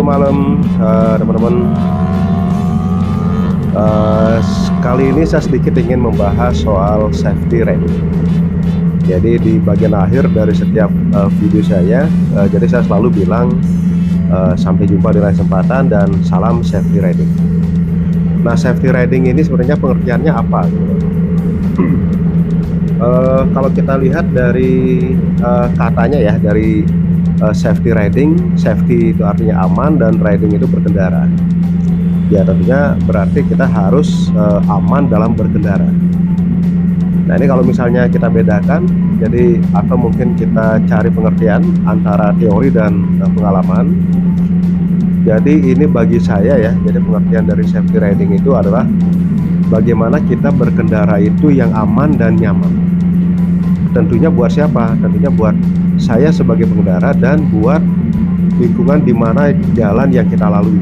malam teman-teman. Kali ini saya sedikit ingin membahas soal safety riding. Jadi di bagian akhir dari setiap video saya, jadi saya selalu bilang sampai jumpa di lain kesempatan dan salam safety riding. Nah, safety riding ini sebenarnya pengertiannya apa? Kalau kita lihat dari katanya ya, dari safety riding, safety itu artinya aman dan riding itu berkendara. Ya tentunya berarti kita harus aman dalam berkendara. Nah ini kalau misalnya kita bedakan, jadi atau mungkin kita cari pengertian antara teori dan pengalaman. Jadi ini bagi saya ya, jadi pengertian dari safety riding itu adalah bagaimana kita berkendara itu yang aman dan nyaman. Tentunya buat siapa? Tentunya buat saya sebagai pengendara dan buat lingkungan di mana jalan yang kita lalui.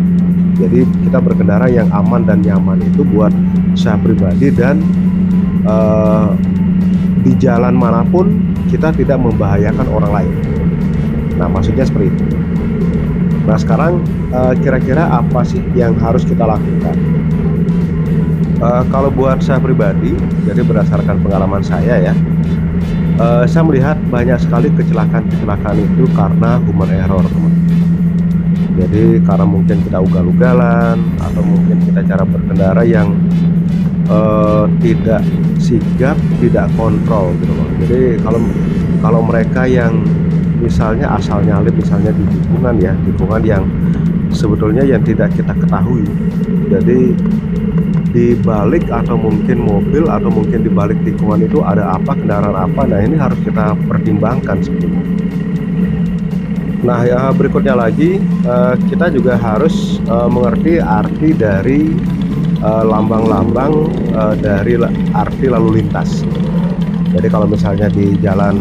Jadi kita berkendara yang aman dan nyaman itu buat saya pribadi dan di jalan manapun kita tidak membahayakan orang lain. Nah maksudnya seperti itu. Nah sekarang kira-kira apa sih yang harus kita lakukan? Kalau buat saya pribadi, jadi berdasarkan pengalaman saya ya, saya melihat banyak sekali kecelakaan itu karena human error, teman. Jadi karena mungkin kita ugal-ugalan atau mungkin kita cara berkendara yang tidak sigap, tidak kontrol gitu loh. Jadi kalau mereka yang misalnya asal nyalip misalnya di tikungan yang sebetulnya yang tidak kita ketahui. Jadi di balik atau mungkin mobil atau mungkin di balik tikungan itu ada apa, kendaraan apa. Nah ini harus kita pertimbangkan sebetulnya. Nah ya berikutnya lagi kita juga harus mengerti arti dari lambang-lambang dari arti lalu lintas. Jadi kalau misalnya di jalan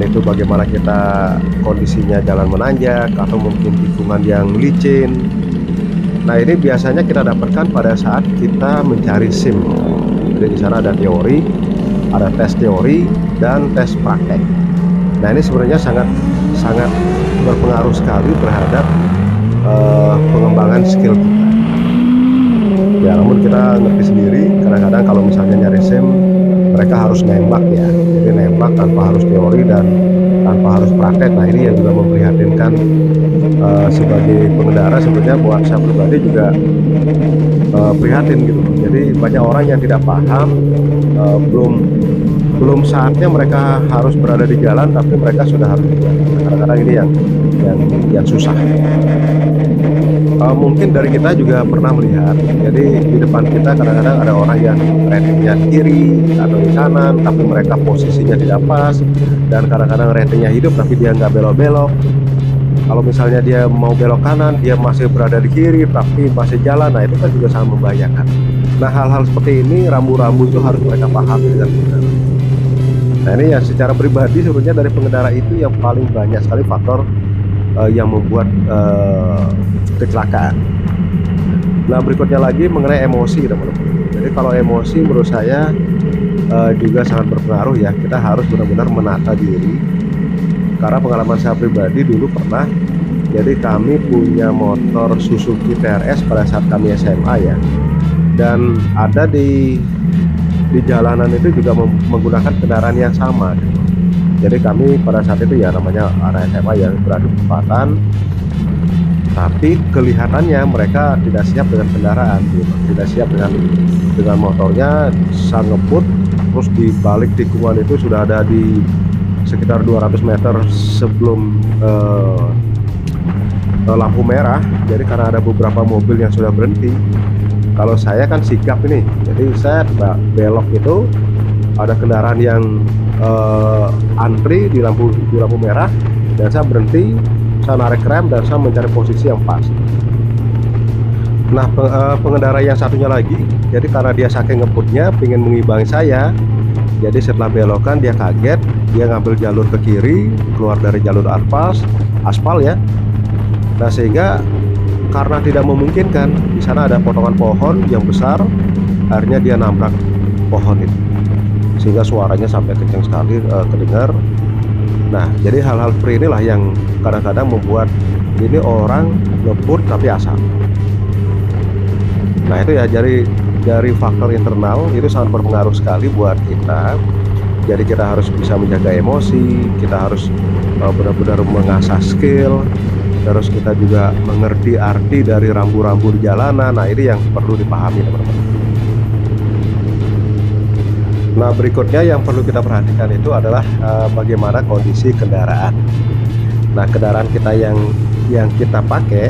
itu bagaimana kita kondisinya jalan menanjak atau mungkin tikungan yang licin. Nah ini biasanya kita dapatkan pada saat kita mencari SIM. Jadi di sana ada teori, ada tes teori dan tes praktek. Nah ini sebenarnya sangat berpengaruh sekali terhadap pengembangan skill kita. Ya namun kita ngerti sendiri, kadang-kadang kalau misalnya nyari SIM mereka harus nembak ya, jadi nembak tanpa harus teori dan tanpa harus praktek. Nah ini yang juga memprihatinkan sebagai pengendara. Sebetulnya buat saya pribadi juga prihatin gitu. Jadi banyak orang yang tidak paham, belum saatnya mereka harus berada di jalan tapi mereka sudah harus di jalan. Kadang-kadang ini yang susah. Mungkin dari kita juga pernah melihat, jadi di depan kita kadang-kadang ada orang yang ratingnya kiri atau di kanan tapi mereka posisinya tidak pas, dan kadang-kadang ratingnya hidup tapi dia nggak belok-belok. Kalau misalnya dia mau belok kanan dia masih berada di kiri tapi masih jalan. Nah itu kan juga sangat membahayakan. Nah hal-hal seperti ini rambu-rambu itu harus mereka pahami dengan benar. Nah ini ya secara pribadi sebenarnya dari pengendara itu yang paling banyak sekali faktor yang membuat kecelakaan. Nah berikutnya lagi mengenai emosi teman-teman. Jadi kalau emosi menurut saya juga sangat berpengaruh ya. Kita harus benar-benar menata diri. Karena pengalaman saya pribadi dulu pernah, jadi kami punya motor Suzuki TRS pada saat kami SMA ya. Dan ada di jalanan itu juga menggunakan kendaraan yang sama gitu. Jadi kami pada saat itu ya namanya anak SMA yang beradu kecepatan, tapi kelihatannya mereka tidak siap dengan kendaraan gitu. Tidak siap dengan motornya, sang ngebut terus di balik tikungan itu sudah ada di sekitar 200 meter sebelum lampu merah. Jadi karena ada beberapa mobil yang sudah berhenti, kalau saya kan sigap ini, jadi saya belok itu ada kendaraan yang antri di lampu merah dan saya berhenti, saya narik rem dan saya mencari posisi yang pas. Nah pengendara yang satunya lagi, jadi karena dia saking ngebutnya pengen mengimbangi saya, jadi setelah belokan dia kaget, dia ngambil jalur ke kiri, keluar dari jalur aspal ya. Nah sehingga karena tidak memungkinkan, di sana ada potongan pohon yang besar, akhirnya dia nabrak pohon itu, sehingga suaranya sampai kencang sekali kedengar. Nah jadi hal-hal seperti inilah yang kadang-kadang membuat ini orang ngebut tapi asal. Nah itu ya, dari faktor internal itu sangat berpengaruh sekali buat kita. Jadi kita harus bisa menjaga emosi, kita harus benar-benar mengasah skill, terus kita juga mengerti arti dari rambu-rambu di jalanan. Nah ini yang perlu dipahami teman-teman. Nah berikutnya yang perlu kita perhatikan itu adalah bagaimana kondisi kendaraan. Nah kendaraan kita yang kita pakai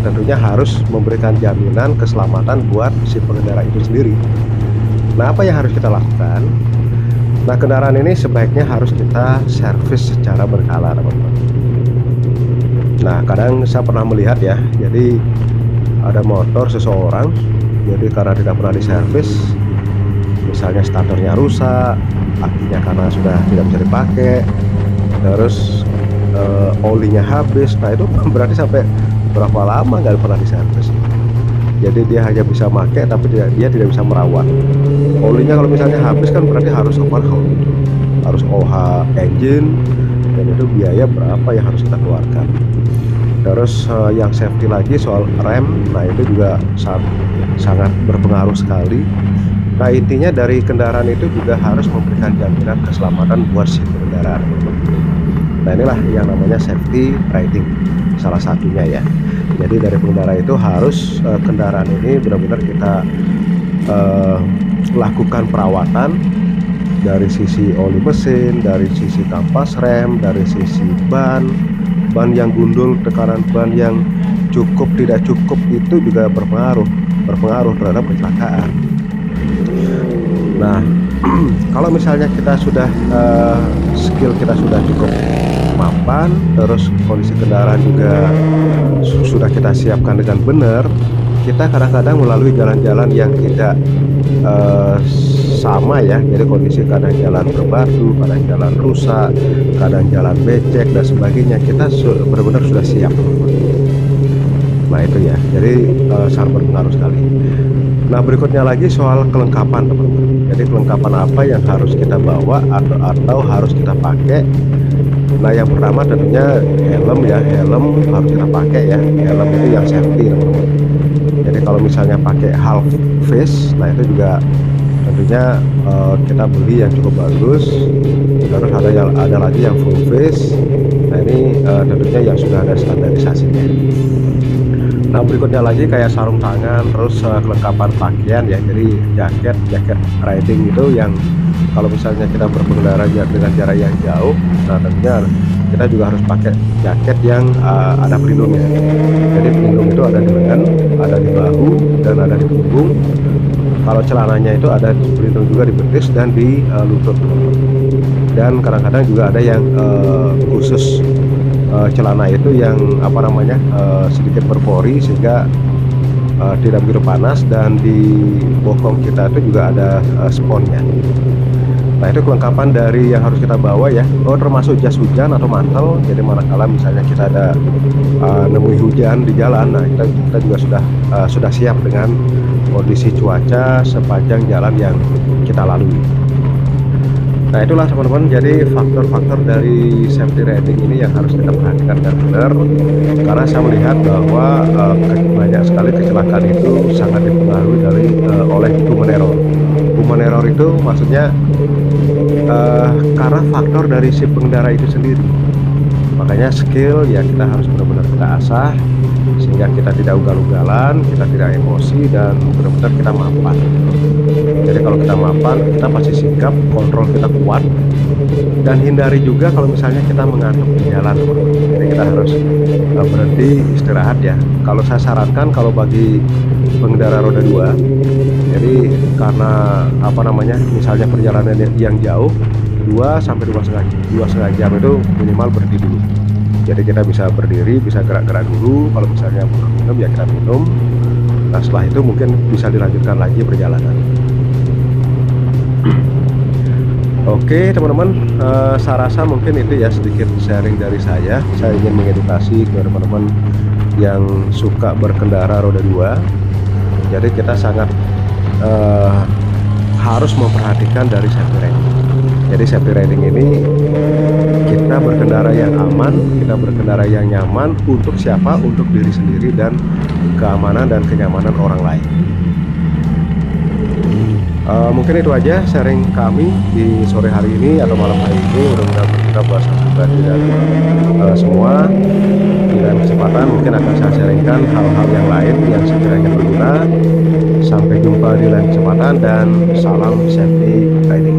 tentunya harus memberikan jaminan keselamatan buat si pengendara itu sendiri. Nah apa yang harus kita lakukan? Nah kendaraan ini sebaiknya harus kita servis secara berkala teman-teman. Nah kadang saya pernah melihat ya, jadi ada motor seseorang, jadi karena tidak pernah diservis, misalnya starternya rusak, akinya karena sudah tidak bisa dipakai, terus olinya habis. Nah itu berarti sampai berapa lama nggak pernah diservis. Jadi dia hanya bisa pakai tapi dia tidak bisa merawat. Olinya kalau misalnya habis kan berarti harus overhaul, harus OH engine, dan itu biaya berapa yang harus kita keluarkan. Terus yang safety lagi soal rem, nah itu juga sangat berpengaruh sekali. Nah intinya dari kendaraan itu juga harus memberikan jaminan keselamatan buat si kendaraan. Nah inilah yang namanya safety riding, salah satunya ya. Jadi dari pengendara itu harus kendaraan ini benar-benar kita lakukan perawatan dari sisi oli mesin, dari sisi kampas rem, dari sisi ban yang gundul, tekanan ban yang cukup tidak cukup itu juga berpengaruh terhadap kecelakaan. Nah kalau misalnya kita sudah skill kita sudah cukup mapan, terus kondisi kendaraan juga sudah kita siapkan dengan benar, kita kadang-kadang melalui jalan-jalan yang tidak sama ya. Jadi kondisi kadang jalan berbatu, kadang jalan rusak, kadang jalan becek dan sebagainya, kita benar-benar sudah siap. Nah itu ya, jadi sangat berpengaruh sekali. Nah berikutnya lagi soal kelengkapan teman-teman. Jadi kelengkapan apa yang harus kita bawa atau harus kita pakai. Nah yang pertama tentunya helm ya, helm harus kita pakai ya. Helm itu yang safety teman-teman. Jadi kalau misalnya pakai half face, nah itu juga tentunya kita beli yang cukup bagus. Terus ada lagi yang full face. Nah ini tentunya yang sudah ada standarisasinya. Nah berikutnya lagi kayak sarung tangan, terus kelengkapan pakaian ya. Jadi jaket riding itu yang kalau misalnya kita berpengendara dengan jarak yang jauh, nah tentunya kita juga harus pakai jaket yang ada pelindungnya. Jadi pelindung itu ada di lengan, ada di bahu, dan ada di punggung. Kalau celananya itu ada pelindung juga di betis dan di lutut. Dan kadang-kadang juga ada yang khusus celana itu yang sedikit berpori sehingga tidak begitu panas, dan di bokong kita itu juga ada sponnya. Nah itu kelengkapan dari yang harus kita bawa ya. Termasuk jas hujan atau mantel. Jadi manakala misalnya kita ada nemui hujan di jalan, nah kita juga sudah siap dengan kondisi cuaca sepanjang jalan yang kita lalui. Nah itulah teman-teman, jadi faktor-faktor dari safety riding ini yang harus kita perhatikan dengan benar, karena saya melihat bahwa banyak sekali kecelakaan itu sangat dipengaruhi oleh human error. Human error itu maksudnya karena faktor dari si pengendara itu sendiri. Makanya skill ya kita harus benar-benar kita asah sehingga kita tidak ugal-ugalan, kita tidak emosi, dan benar-benar kita mapan. Jadi kalau kita mapan, kita pasti sikap, kontrol kita kuat, dan hindari juga kalau misalnya kita mengantuk di jalan. Jadi kita harus berhenti istirahat ya. Kalau saya sarankan, kalau bagi pengendara roda 2, jadi karena misalnya perjalanan yang jauh 2 sampai 2,5 jam itu minimal berhenti dulu. Jadi kita bisa berdiri, bisa gerak-gerak dulu. Kalau misalnya butuh minum ya kita minum. Nah setelah itu mungkin bisa dilanjutkan lagi perjalanan. Oke teman-teman, saya rasa mungkin itu ya sedikit sharing dari saya. Saya ingin mengedukasi ke teman-teman yang suka berkendara roda 2. Jadi kita sangat harus memperhatikan dari safety riding. Jadi safety riding ini kita berkendara yang aman, kita berkendara yang nyaman untuk siapa? Untuk diri sendiri dan keamanan dan kenyamanan orang lain. Mungkin itu aja sharing kami di sore hari ini atau malam hari ini. Mudah-mudahan berguna buat pribadi dan semua. Di lain kesempatan mungkin akan saya sharingkan hal-hal yang lain yang sekiranya berguna. Sampai jumpa di lain kesempatan dan salam safety riding.